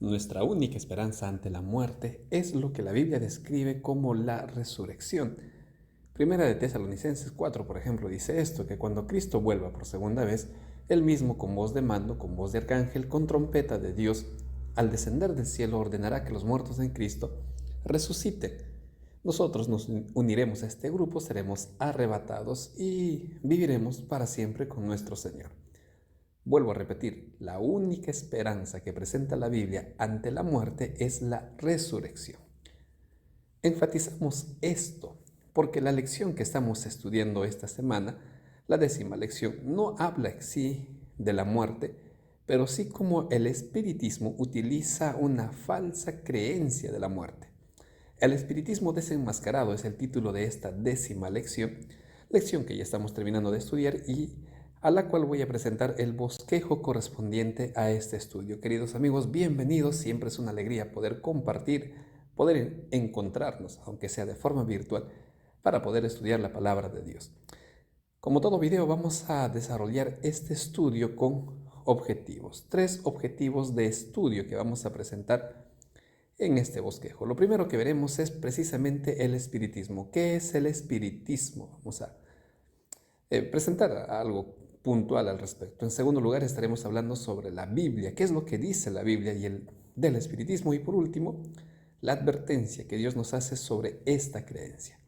Nuestra única esperanza ante la muerte es lo que la Biblia describe como la resurrección. Primera de Tesalonicenses 4, por ejemplo, dice esto, que cuando Cristo vuelva por segunda vez, Él mismo con voz de mando, con voz de arcángel, con trompeta de Dios, al descender del cielo ordenará que los muertos en Cristo resuciten. Nosotros nos uniremos a este grupo, seremos arrebatados y viviremos para siempre con nuestro Señor. Vuelvo a repetir, la única esperanza que presenta la Biblia ante la muerte es la resurrección. Enfatizamos esto porque la lección que estamos estudiando esta semana, la 10ª lección, no habla en sí de la muerte, pero sí como el espiritismo utiliza una falsa creencia de la muerte. El espiritismo desenmascarado es el título de esta 10ª lección que ya estamos terminando de estudiar y a la cual voy a presentar el bosquejo correspondiente a este estudio. Queridos amigos, bienvenidos, siempre es una alegría poder compartir, poder encontrarnos, aunque sea de forma virtual, para poder estudiar la palabra de Dios. Como todo video, vamos a desarrollar este estudio con objetivos. 3 objetivos de estudio que vamos a presentar en este bosquejo. Lo primero que veremos es precisamente el espiritismo. ¿Qué es el espiritismo? Vamos a presentar algo puntual al respecto. En segundo lugar, estaremos hablando sobre la Biblia. ¿Qué es lo que dice la Biblia y del espiritismo? Y por último, la advertencia que Dios nos hace sobre esta creencia.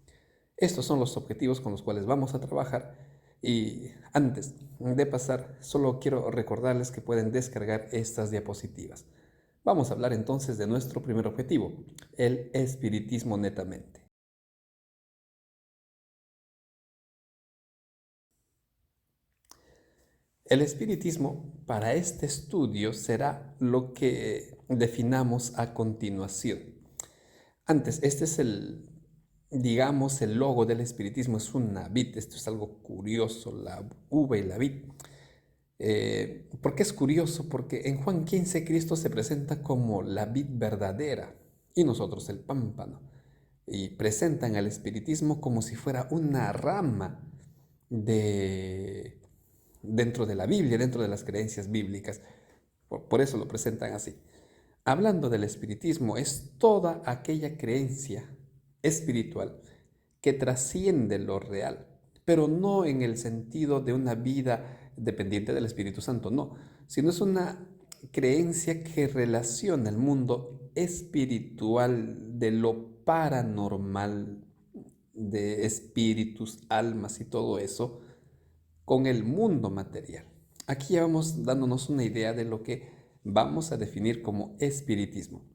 Estos son los objetivos con los cuales vamos a trabajar y antes de pasar, solo quiero recordarles que pueden descargar estas diapositivas. Vamos a hablar entonces de nuestro primer objetivo, el espiritismo netamente. El espiritismo para este estudio será lo que definamos a continuación. Antes, este es digamos, el logo del espiritismo, es una vid. Esto es algo curioso, la uva y la vid. ¿Por qué es curioso? Porque en Juan 15 Cristo se presenta como la vid verdadera y nosotros el pámpano. Y presentan al espiritismo como si fuera una rama dentro de la Biblia, dentro de las creencias bíblicas. Por eso lo presentan así. Hablando del espiritismo, es toda aquella creencia espiritual que trasciende lo real, pero no en el sentido de una vida dependiente del Espíritu Santo, no, sino es una creencia que relaciona el mundo espiritual de lo paranormal, de espíritus, almas y todo eso, con el mundo material. Aquí ya vamos dándonos una idea de lo que vamos a definir como espiritismo.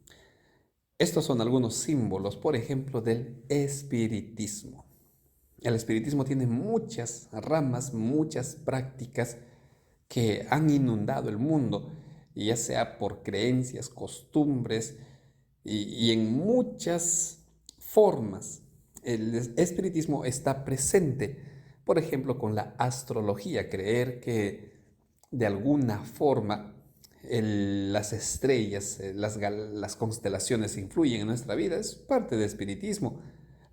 Estos son algunos símbolos, por ejemplo, del espiritismo. El espiritismo tiene muchas ramas, muchas prácticas que han inundado el mundo, ya sea por creencias, costumbres y en muchas formas. El espiritismo está presente, por ejemplo, con la astrología, creer que de alguna forma las estrellas, las constelaciones influyen en nuestra vida, es parte del espiritismo.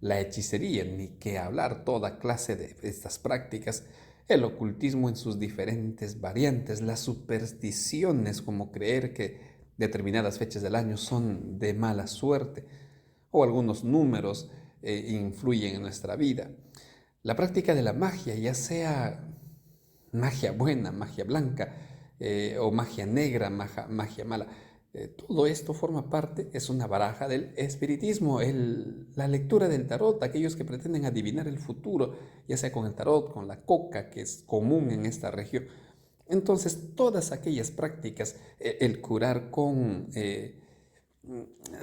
La hechicería, ni qué hablar, toda clase de estas prácticas, el ocultismo en sus diferentes variantes, las supersticiones como creer que determinadas fechas del año son de mala suerte o algunos números influyen en nuestra vida. La práctica de la magia, ya sea magia buena, magia blanca, o magia negra, magia mala. Todo esto forma parte, es una baraja del espiritismo, la lectura del tarot, aquellos que pretenden adivinar el futuro, ya sea con el tarot, con la coca, que es común en esta región. Entonces, todas aquellas prácticas, el curar con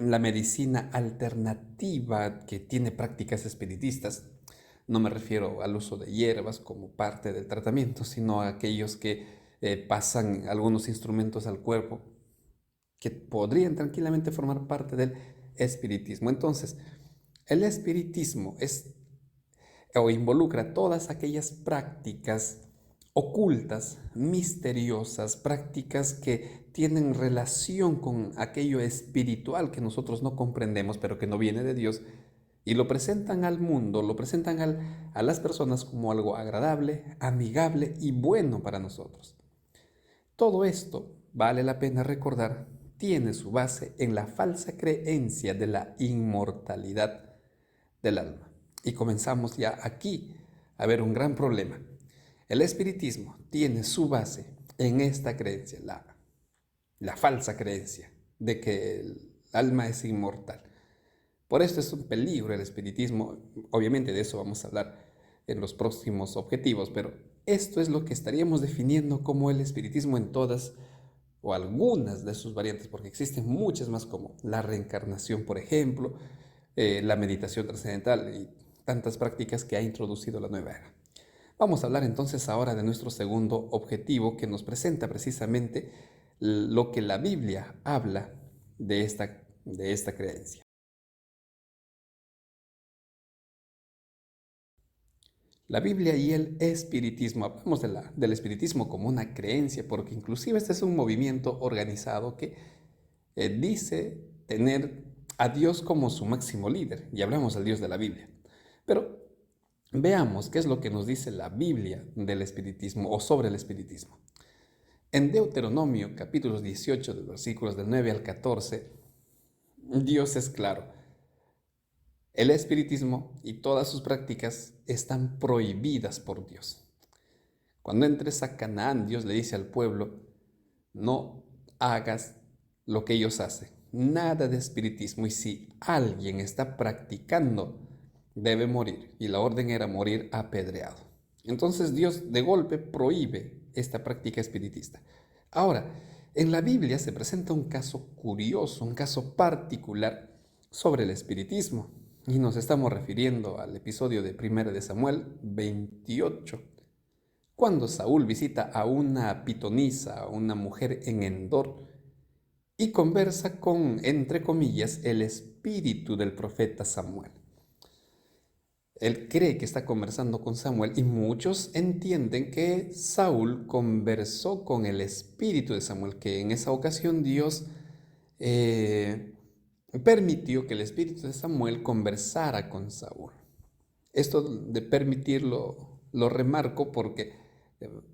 la medicina alternativa que tiene prácticas espiritistas, no me refiero al uso de hierbas como parte del tratamiento, sino a aquellos que pasan algunos instrumentos al cuerpo que podrían tranquilamente formar parte del espiritismo. Entonces, el espiritismo es o involucra todas aquellas prácticas ocultas, misteriosas, prácticas que tienen relación con aquello espiritual que nosotros no comprendemos, pero que no viene de Dios, y lo presentan al mundo, lo presentan a las personas como algo agradable, amigable y bueno para nosotros. Todo esto vale la pena recordar tiene su base en la falsa creencia de la inmortalidad del alma. Y comenzamos ya aquí a ver un gran problema. El espiritismo tiene su base en esta creencia, la falsa creencia de que el alma es inmortal. Por esto es un peligro el espiritismo. Obviamente de eso vamos a hablar en los próximos objetivos, pero esto es lo que estaríamos definiendo como el espiritismo en todas o algunas de sus variantes, porque existen muchas más como la reencarnación, por ejemplo, la meditación trascendental y tantas prácticas que ha introducido la nueva era. Vamos a hablar entonces ahora de nuestro segundo objetivo, que nos presenta precisamente lo que la Biblia habla de esta creencia. La Biblia y el espiritismo. Hablamos del espiritismo como una creencia, porque inclusive este es un movimiento organizado que dice tener a Dios como su máximo líder, y hablamos del Dios de la Biblia. Pero veamos qué es lo que nos dice la Biblia del espiritismo o sobre el espiritismo. En Deuteronomio, capítulos 18, de versículos del 9 al 14, Dios es claro. El espiritismo y todas sus prácticas están prohibidas por Dios. Cuando entres a Canaán, Dios le dice al pueblo, no hagas lo que ellos hacen, nada de espiritismo. Y si alguien está practicando, debe morir. Y la orden era morir apedreado. Entonces Dios de golpe prohíbe esta práctica espiritista. Ahora, en la Biblia se presenta un caso curioso, un caso particular sobre el espiritismo. Y nos estamos refiriendo al episodio de 1 de Samuel 28, cuando Saúl visita a una pitonisa, a una mujer en Endor, y conversa con, entre comillas, el espíritu del profeta Samuel. Él cree que está conversando con Samuel y muchos entienden que Saúl conversó con el espíritu de Samuel, que en esa ocasión Dios permitió que el espíritu de Samuel conversara con Saúl. Esto de permitirlo lo remarco porque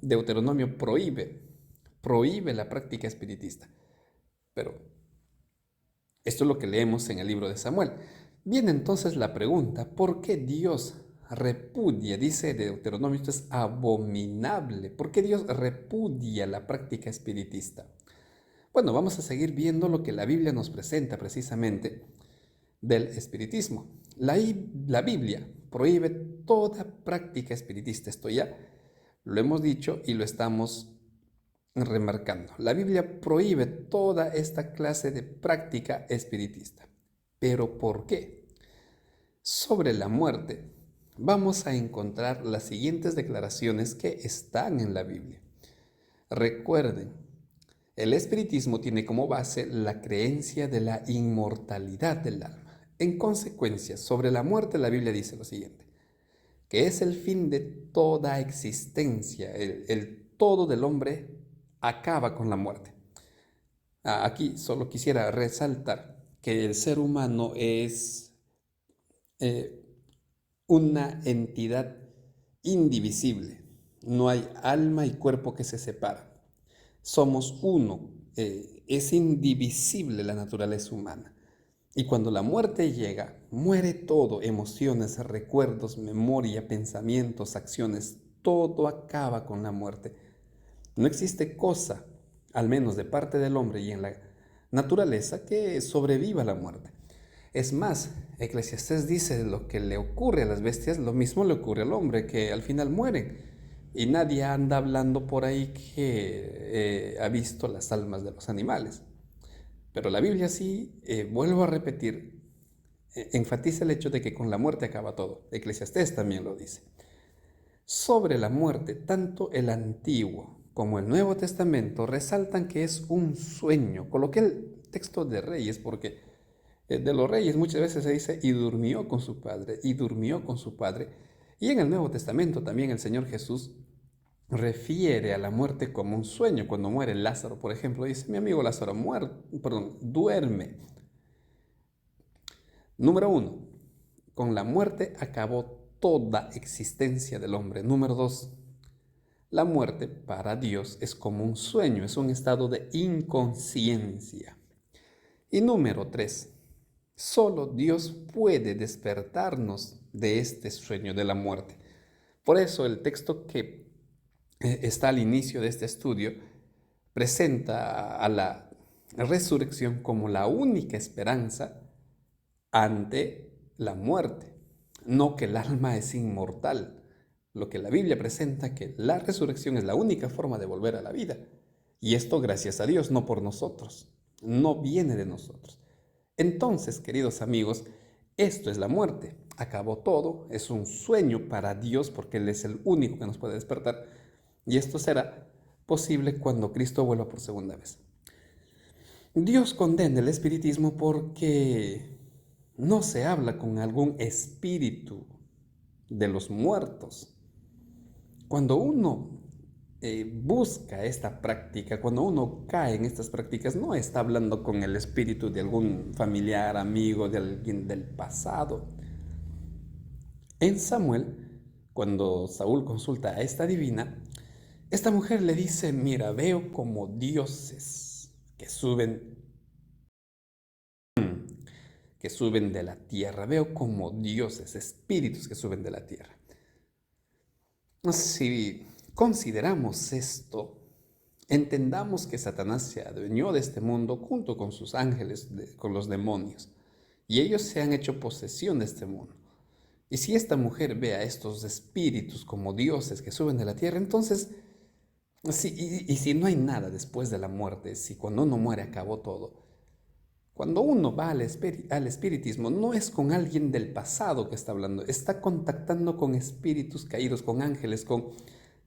Deuteronomio prohíbe la práctica espiritista. Pero esto es lo que leemos en el libro de Samuel. Viene entonces la pregunta, ¿por qué Dios repudia? Dice Deuteronomio, esto es abominable. ¿Por qué Dios repudia la práctica espiritista? Bueno, vamos a seguir viendo lo que la Biblia nos presenta precisamente del espiritismo. La Biblia prohíbe toda práctica espiritista. Esto ya lo hemos dicho y lo estamos remarcando. La Biblia prohíbe toda esta clase de práctica espiritista. ¿Pero por qué? Sobre la muerte vamos a encontrar las siguientes declaraciones que están en la Biblia. Recuerden, el espiritismo tiene como base la creencia de la inmortalidad del alma. En consecuencia, sobre la muerte la Biblia dice lo siguiente, que es el fin de toda existencia, el todo del hombre acaba con la muerte. Aquí solo quisiera resaltar que el ser humano es una entidad indivisible. No hay alma y cuerpo que se separan. Somos uno. Es indivisible la naturaleza humana. Y cuando la muerte llega, muere todo, emociones, recuerdos, memoria, pensamientos, acciones, todo acaba con la muerte. No existe cosa, al menos de parte del hombre y en la naturaleza, que sobreviva a la muerte. Es más, Eclesiastés dice lo que le ocurre a las bestias, lo mismo le ocurre al hombre, que al final mueren. Y nadie anda hablando por ahí que ha visto las almas de los animales. Pero la Biblia sí, vuelvo a repetir, enfatiza el hecho de que con la muerte acaba todo. Eclesiastés también lo dice. Sobre la muerte, tanto el Antiguo como el Nuevo Testamento resaltan que es un sueño. Coloqué el texto de Reyes porque de los reyes muchas veces se dice y durmió con su padre, y durmió con su padre. Y en el Nuevo Testamento también el Señor Jesús refiere a la muerte como un sueño. Cuando muere Lázaro, por ejemplo, dice, mi amigo Lázaro duerme. Número 1, con la muerte acabó toda existencia del hombre. Número 2, la muerte para Dios es como un sueño, es un estado de inconsciencia. Y número 3, solo Dios puede despertarnos de este sueño de la muerte. Por eso el texto que está al inicio de este estudio presenta a la resurrección como la única esperanza ante la muerte, no que el alma es inmortal. Lo que la Biblia presenta que la resurrección es la única forma de volver a la vida. Y esto gracias a Dios, no por nosotros. No viene de nosotros. Entonces, queridos amigos, esto es la muerte. Acabó todo, es un sueño para Dios porque Él es el único que nos puede despertar. Y esto será posible cuando Cristo vuelva por segunda vez. Dios condena el espiritismo porque no se habla con algún espíritu de los muertos. Cuando uno busca esta práctica, cuando uno cae en estas prácticas, no está hablando con el espíritu de algún familiar, amigo, de alguien del pasado. En Samuel, cuando Saúl consulta a esta divina, esta mujer le dice, mira, veo como dioses que suben de la tierra, veo como dioses, espíritus que suben de la tierra. Si consideramos esto, entendamos que Satanás se adueñó de este mundo junto con sus ángeles, con los demonios, y ellos se han hecho posesión de este mundo. Y si esta mujer ve a estos espíritus como dioses que suben de la tierra, entonces, si no hay nada después de la muerte, si cuando uno muere acabó todo, cuando uno va al espiritismo, no es con alguien del pasado que está hablando, está contactando con espíritus caídos, con ángeles, con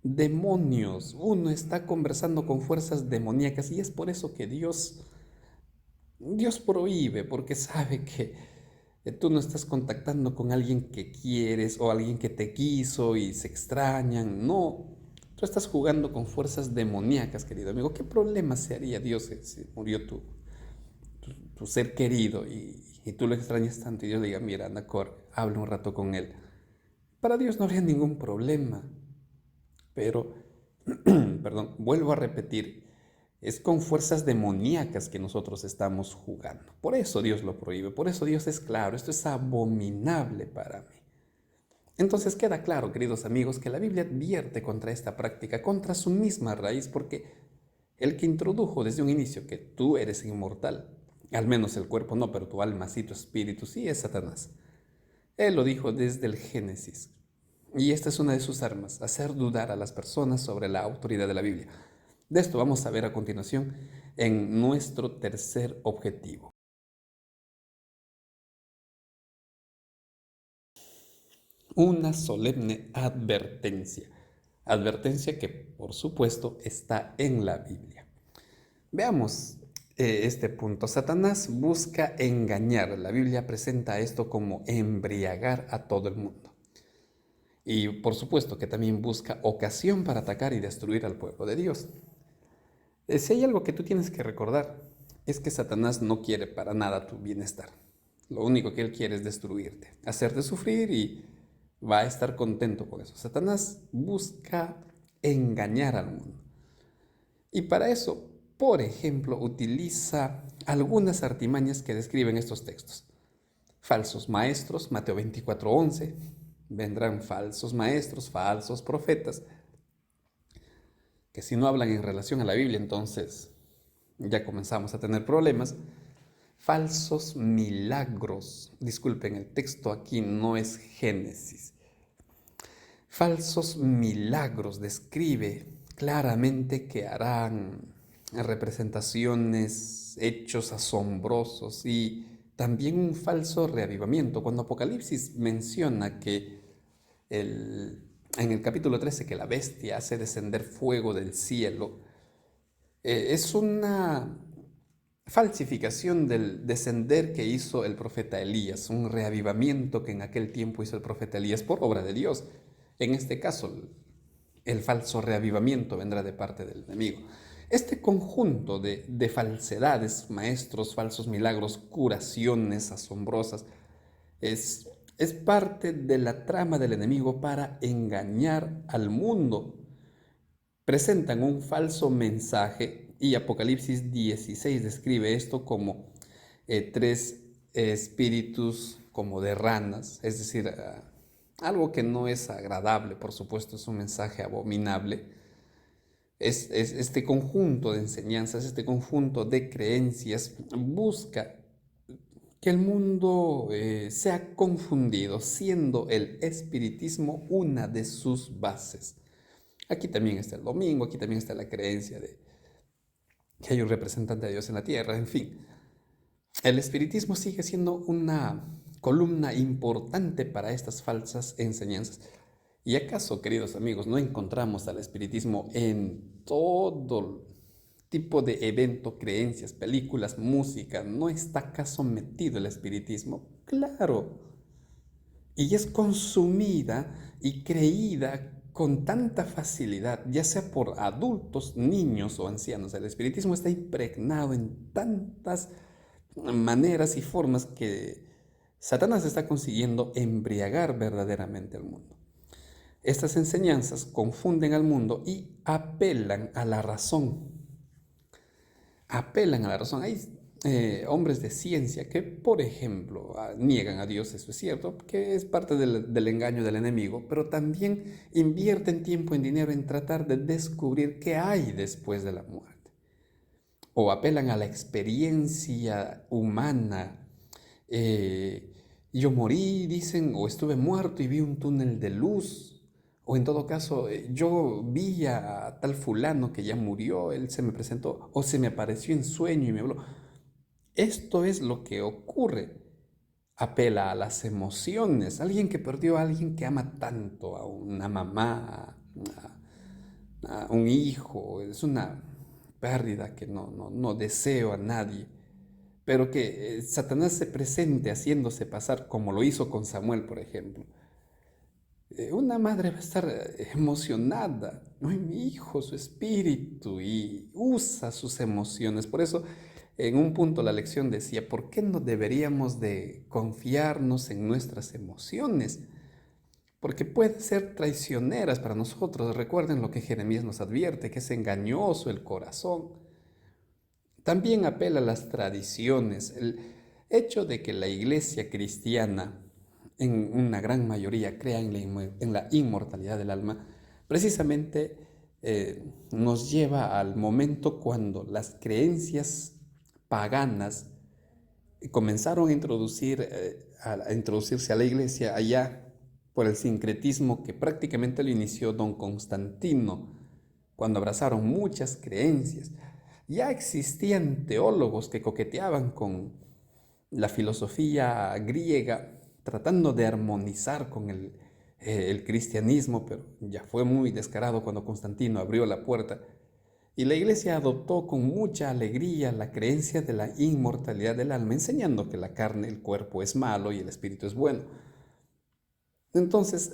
demonios. Uno está conversando con fuerzas demoníacas y es por eso que Dios prohíbe, porque sabe que tú no estás contactando con alguien que quieres o alguien que te quiso y se extrañan. No, tú estás jugando con fuerzas demoníacas, querido amigo. ¿Qué problema se haría Dios si murió tu ser querido y tú lo extrañas tanto y Dios le diga, mira, anda, habla un rato con él? Para Dios no habría ningún problema, pero, perdón, vuelvo a repetir, es con fuerzas demoníacas que nosotros estamos jugando. Por eso Dios lo prohíbe, por eso Dios es claro, esto es abominable para mí. Entonces queda claro, queridos amigos, que la Biblia advierte contra esta práctica, contra su misma raíz, porque el que introdujo desde un inicio que tú eres inmortal, al menos el cuerpo no, pero tu alma sí, tu espíritu sí, es Satanás. Él lo dijo desde el Génesis. Y esta es una de sus armas, hacer dudar a las personas sobre la autoridad de la Biblia. De esto vamos a ver a continuación en nuestro tercer objetivo. Una solemne advertencia. Advertencia que, por supuesto, está en la Biblia. Veamos este punto. Satanás busca engañar. La Biblia presenta esto como embriagar a todo el mundo. Y por supuesto que también busca ocasión para atacar y destruir al pueblo de Dios. Si hay algo que tú tienes que recordar, es que Satanás no quiere para nada tu bienestar. Lo único que él quiere es destruirte, hacerte sufrir y va a estar contento con eso. Satanás busca engañar al mundo. Y para eso, por ejemplo, utiliza algunas artimañas que describen estos textos. Falsos maestros, Mateo 24:11, vendrán falsos maestros, falsos profetas, que si no hablan en relación a la Biblia, entonces ya comenzamos a tener problemas. Falsos milagros. Disculpen, el texto aquí no es Génesis. Falsos milagros describe claramente que harán representaciones, hechos asombrosos y también un falso reavivamiento. Cuando Apocalipsis menciona que en el capítulo 13 que la bestia hace descender fuego del cielo, es una falsificación del descender que hizo el profeta Elías, un reavivamiento que en aquel tiempo hizo el profeta Elías por obra de Dios. En este caso, el falso reavivamiento vendrá de parte del enemigo. Este conjunto de falsedades, maestros, falsos milagros, curaciones asombrosas, es parte de la trama del enemigo para engañar al mundo. Presentan un falso mensaje y Apocalipsis 16 describe esto como tres espíritus como de ranas, es decir, algo que no es agradable, por supuesto, es un mensaje abominable. Es este conjunto de enseñanzas, este conjunto de creencias busca que el mundo sea confundido, siendo el espiritismo una de sus bases. Aquí también está el domingo, aquí también está la creencia de que hay un representante de Dios en la tierra, en fin. El espiritismo sigue siendo una columna importante para estas falsas enseñanzas. ¿Y acaso, queridos amigos, no encontramos al espiritismo en todo tipo de evento, creencias, películas, música? ¿No está acaso metido el espiritismo? Claro. Y es consumida y creída con tanta facilidad, ya sea por adultos, niños o ancianos. El espiritismo está impregnado en tantas maneras y formas que Satanás está consiguiendo embriagar verdaderamente al mundo. Estas enseñanzas confunden al mundo y apelan a la razón. Apelan a la razón. Hay hombres de ciencia que, por ejemplo, niegan a Dios, eso es cierto, que es parte del engaño del enemigo, pero también invierten tiempo y dinero en tratar de descubrir qué hay después de la muerte. O apelan a la experiencia humana. Yo morí, dicen, o estuve muerto y vi un túnel de luz. O en todo caso, yo vi a tal fulano que ya murió, él se me presentó, o se me apareció en sueño y me habló. Esto es lo que ocurre. Apela a las emociones. Alguien que perdió a alguien que ama tanto, a una mamá, a un hijo, es una pérdida que no deseo a nadie. Pero que Satanás se presente haciéndose pasar como lo hizo con Samuel, por ejemplo. Una madre va a estar emocionada, ¿no? Mi hijo, su espíritu, y usa sus emociones. Por eso, en un punto la lección decía, ¿por qué no deberíamos de confiarnos en nuestras emociones? Porque pueden ser traicioneras para nosotros. Recuerden lo que Jeremías nos advierte, que es engañoso el corazón. También apela a las tradiciones. El hecho de que la iglesia cristiana, en una gran mayoría, crea en la inmortalidad del alma, precisamente nos lleva al momento cuando las creencias paganas comenzaron a introducirse a la iglesia allá por el sincretismo que prácticamente lo inició don Constantino, cuando abrazaron muchas creencias. Ya existían teólogos que coqueteaban con la filosofía griega, tratando de armonizar con el cristianismo, pero ya fue muy descarado cuando Constantino abrió la puerta. Y la iglesia adoptó con mucha alegría la creencia de la inmortalidad del alma, enseñando que la carne, el cuerpo es malo y el espíritu es bueno. Entonces,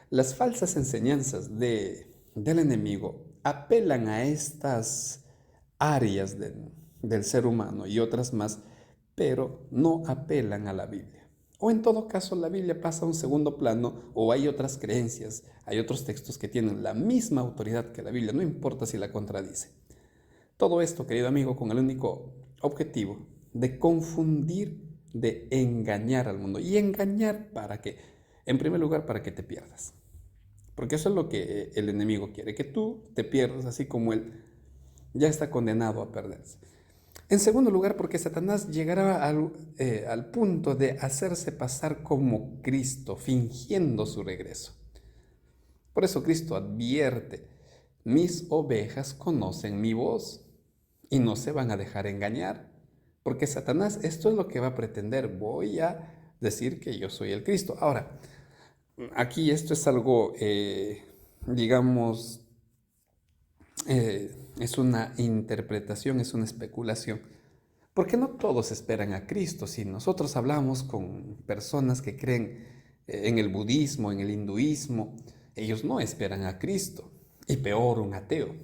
las falsas enseñanzas del enemigo apelan a estas áreas del ser humano y otras más, pero no apelan a la Biblia. O en todo caso, la Biblia pasa a un segundo plano, o hay otras creencias, hay otros textos que tienen la misma autoridad que la Biblia, no importa si la contradice. Todo esto, querido amigo, con el único objetivo de confundir, de engañar al mundo. ¿Y engañar para qué? En primer lugar, para que te pierdas. Porque eso es lo que el enemigo quiere, que tú te pierdas así como él ya está condenado a perderse. En segundo lugar, porque Satanás llegará al punto de hacerse pasar como Cristo, fingiendo su regreso. Por eso Cristo advierte, mis ovejas conocen mi voz y no se van a dejar engañar. Porque Satanás, esto es lo que va a pretender, voy a decir que yo soy el Cristo. Ahora, aquí esto es algo, digamos, es una interpretación, es una especulación. Porque no todos esperan a Cristo. Si nosotros hablamos con personas que creen en el budismo, en el hinduismo, ellos no esperan a Cristo. Y peor, un ateo,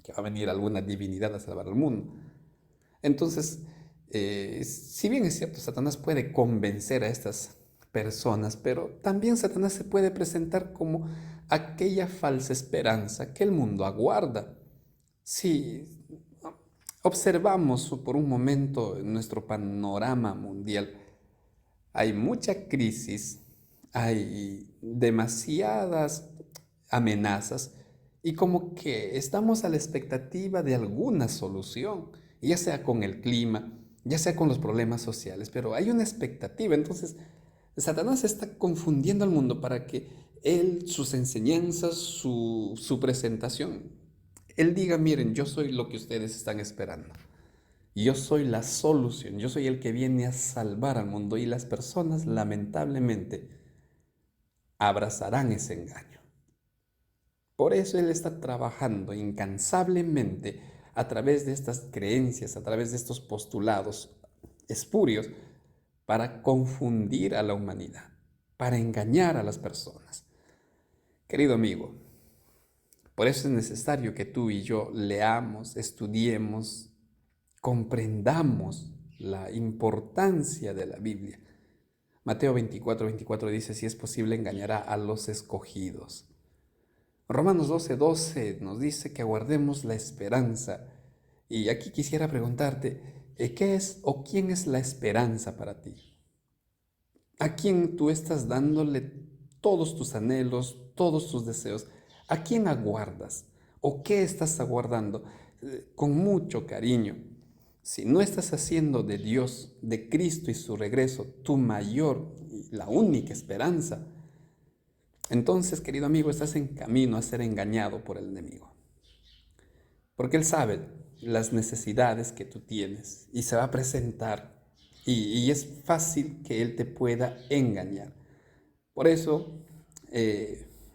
que va a venir alguna divinidad a salvar al mundo. Entonces, si bien es cierto, Satanás puede convencer a estas personas, pero también Satanás se puede presentar como aquella falsa esperanza que el mundo aguarda. Sí, observamos por un momento nuestro panorama mundial, hay mucha crisis, hay demasiadas amenazas y como que estamos a la expectativa de alguna solución, ya sea con el clima, ya sea con los problemas sociales, pero hay una expectativa. Entonces, Satanás está confundiendo al mundo para que él, sus enseñanzas, su presentación, él diga, miren, yo soy lo que ustedes están esperando. Yo soy la solución, yo soy el que viene a salvar al mundo y las personas lamentablemente abrazarán ese engaño. Por eso Él está trabajando incansablemente a través de estas creencias, a través de estos postulados espurios, para confundir a la humanidad, para engañar a las personas. Querido amigo, por eso es necesario que tú y yo leamos, estudiemos, comprendamos la importancia de la Biblia. Mateo 24:24 dice, si es posible, engañará a los escogidos. Romanos 12:12 nos dice que aguardemos la esperanza. Y aquí quisiera preguntarte, ¿qué es o quién es la esperanza para ti? ¿A quién tú estás dándole todos tus anhelos, todos tus deseos? ¿A quién aguardas? ¿O qué estás aguardando? Con mucho cariño. Si no estás haciendo de Dios, de Cristo y su regreso, tu mayor y la única esperanza, entonces, querido amigo, estás en camino a ser engañado por el enemigo. Porque Él sabe las necesidades que tú tienes y se va a presentar y es fácil que Él te pueda engañar. Por eso,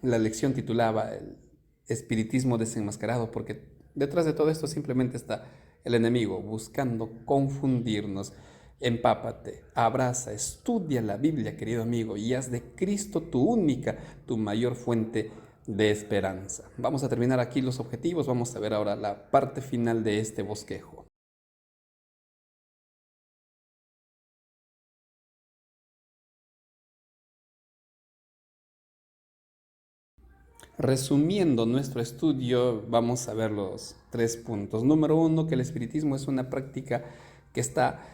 la lección titulaba el espiritismo desenmascarado, porque detrás de todo esto simplemente está el enemigo buscando confundirnos. Empápate, abraza, estudia la Biblia, querido amigo, y haz de Cristo tu única, tu mayor fuente de esperanza. Vamos a terminar aquí los objetivos, vamos a ver ahora la parte final de este bosquejo. Resumiendo nuestro estudio, vamos a ver los 3 puntos. Número 1, que el espiritismo es una práctica que está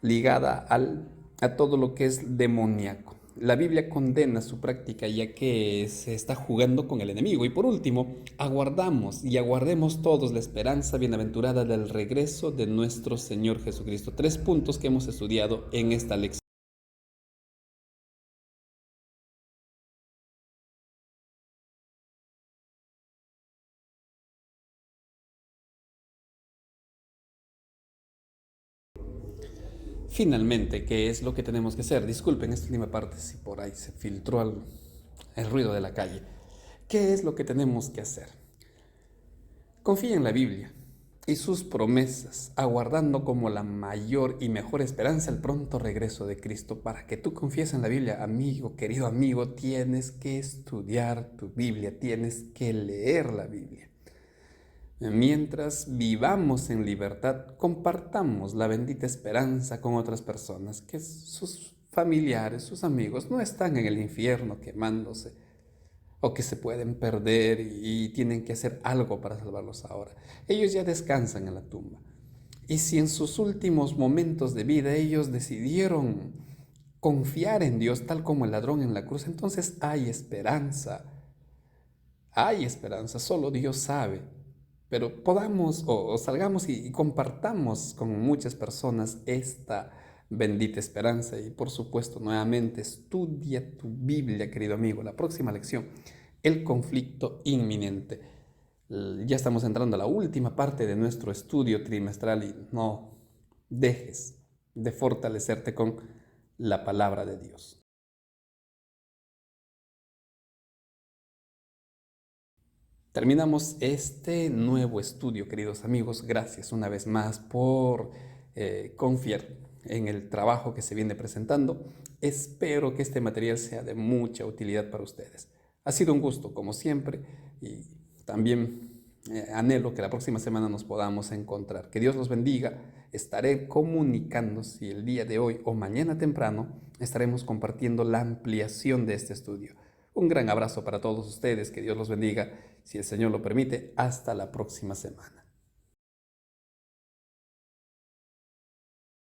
ligada a todo lo que es demoníaco. La Biblia condena su práctica ya que se está jugando con el enemigo. Y por último, aguardamos y aguardemos todos la esperanza bienaventurada del regreso de nuestro Señor Jesucristo. 3 puntos que hemos estudiado en esta lección. Finalmente, ¿qué es lo que tenemos que hacer? Disculpen esta última parte si por ahí se filtró el ruido de la calle. ¿Qué es lo que tenemos que hacer? Confía en la Biblia y sus promesas, aguardando como la mayor y mejor esperanza el pronto regreso de Cristo. Para que tú confíes en la Biblia, amigo, querido amigo, tienes que estudiar tu Biblia, tienes que leer la Biblia. Mientras vivamos en libertad, compartamos la bendita esperanza con otras personas, que sus familiares, sus amigos no están en el infierno quemándose o que se pueden perder y tienen que hacer algo para salvarlos ahora. Ellos ya descansan en la tumba. Y si en sus últimos momentos de vida ellos decidieron confiar en Dios tal como el ladrón en la cruz, entonces hay esperanza. Hay esperanza, solo Dios sabe. Pero podamos o salgamos y compartamos con muchas personas esta bendita esperanza. Y por supuesto, nuevamente, estudia tu Biblia, querido amigo. La próxima lección, el conflicto inminente. Ya estamos entrando a la última parte de nuestro estudio trimestral y no dejes de fortalecerte con la palabra de Dios. Terminamos este nuevo estudio, queridos amigos. Gracias una vez más por confiar en el trabajo que se viene presentando. Espero que este material sea de mucha utilidad para ustedes. Ha sido un gusto, como siempre, y también anhelo que la próxima semana nos podamos encontrar. Que Dios los bendiga. Estaré comunicando si el día de hoy o mañana temprano estaremos compartiendo la ampliación de este estudio. Un gran abrazo para todos ustedes, que Dios los bendiga, si el Señor lo permite, hasta la próxima semana.